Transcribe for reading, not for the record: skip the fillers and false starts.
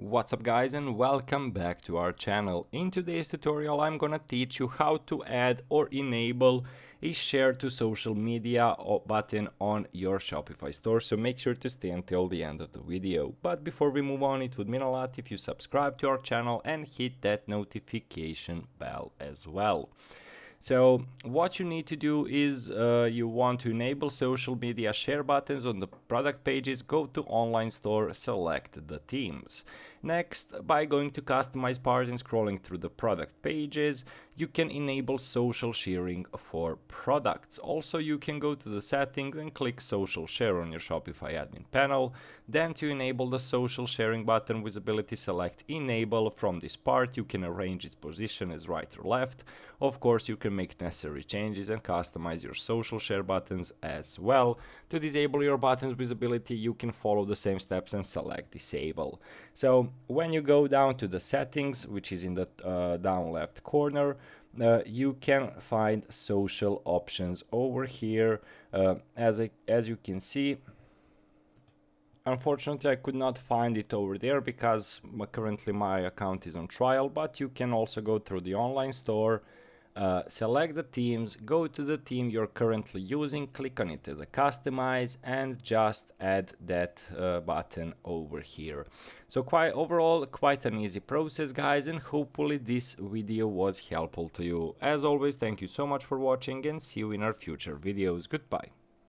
What's up guys, and welcome back to our channel. In today's tutorial I'm gonna teach you how to add or enable a share to social media button on your Shopify store, so make sure to stay until the end of the video. But before we move on, it would mean a lot if you subscribe to our channel and hit that notification bell as well. So what you need to do is you want to enable social media share buttons on the product pages. Go to online store, select the themes. Next, by going to customize part and scrolling through the product pages, you can enable social sharing for products. Also, you can go to the settings and click social share on your Shopify admin panel. Then to enable the social sharing button visibility, select enable. From this part, you can arrange its position as right or left. Of course, you can make necessary changes and customize your social share buttons as well. To disable your buttons visibility, you can follow the same steps and select disable. So when you go down to the settings, which is in the down left corner, you can find social options over here. As you can see, unfortunately, I could not find it over there because currently my account is on trial, but you can also go through the online store, select the themes, go to the theme you're currently using, click on it as a customize, and just add that button over here. So overall, quite an easy process, guys, and hopefully this video was helpful to you. As always, thank you so much for watching and see you in our future videos. Goodbye.